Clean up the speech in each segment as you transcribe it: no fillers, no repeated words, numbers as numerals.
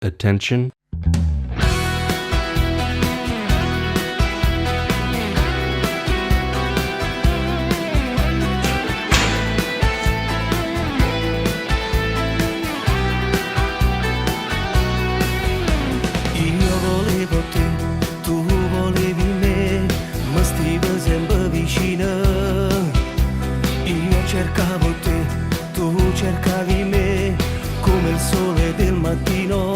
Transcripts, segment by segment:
Attention. Io volevo te, tu volevi me, ma stivo sempre vicino. Io cercavo te, tu cercavi me, come il sole del mattino.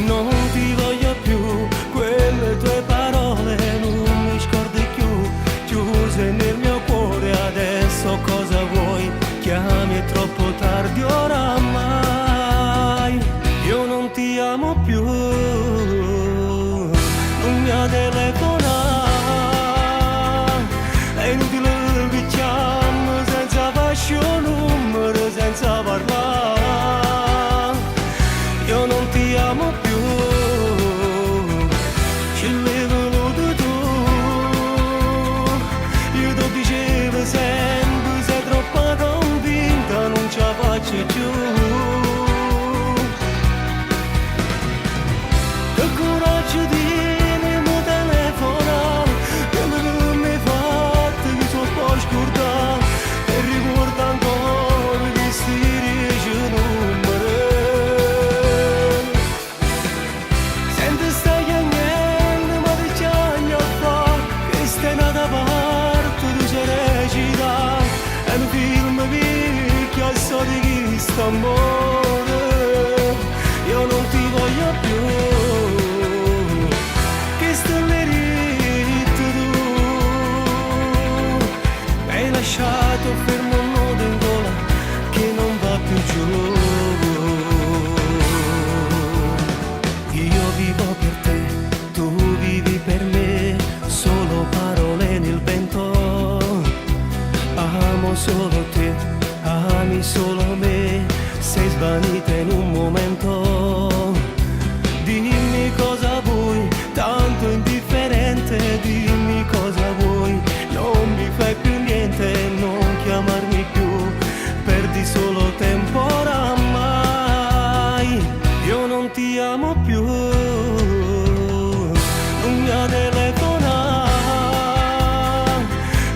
Non ti voglio più, quelle tue parole non mi scordi più, chiuse nel mio cuore. Adesso cosa vuoi? Chiami, è troppo tardi oramai. Io non ti amo più, non mi telefona, è inutile che chiamo senza fascio numero, senza parlare. Io non ti amo più, ci l'hai voluto tu. Io ti dicevo sempre, sei troppo convinta, non ce la faccio più. Che coraggio tieni mi telefona, quello che mi hai fatto che sono poi scordato. E ricorda ancora che si dice numero. Senti stai chiamando, ma ti chiami a fare, che stai nata parte di recita. È un film vecchio, so di chi sta amore. Io non ti voglio più, che stai ritto tu. Mi hai lasciato fermo un nodo in gola che non va più giù. Io vivo per te, tu vivi per me, solo parole nel vento. Amo solo te, ami solo me, sei svanita in un momento. Dimmi cosa vuoi, tanto indifferente, dimmi cosa vuoi. Non mi fai più niente, non chiamarmi più, perdi solo tempo oramai. Io non ti amo più, non mi telefona,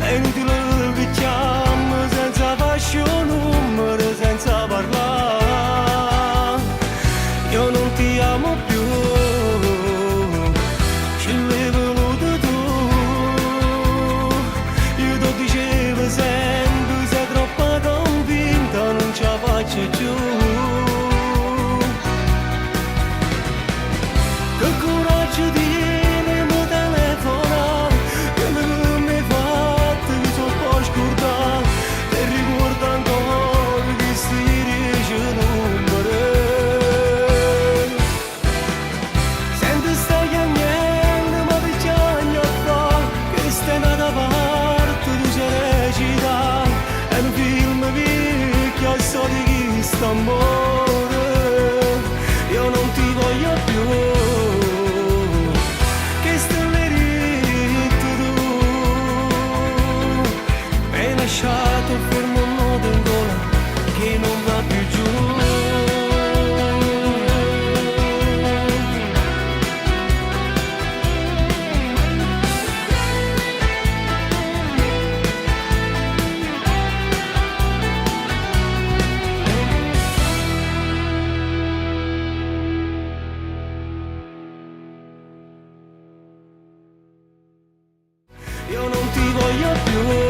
è inutile che chiamo senza fascio numero, senza parlare. Io non ti amo più, ci l'hai voluto tu. Io ti dicevo sempre, sei troppo convinta, non ce la faccio più. Che coraggio tieni, mi telefona, quello che mi hai fatto che sono poi scordato. E ricorda ancora che si dice numero. Senti stai chiamando, ma ti chiami a fare, che stai nata parte di recita. È un film vecchio, so di chi sta amore. Io non ti voglio più, che stai ritto tu. Mi hai lasciato fermo un nodo in gola che non va più giù. Io non ti voglio più.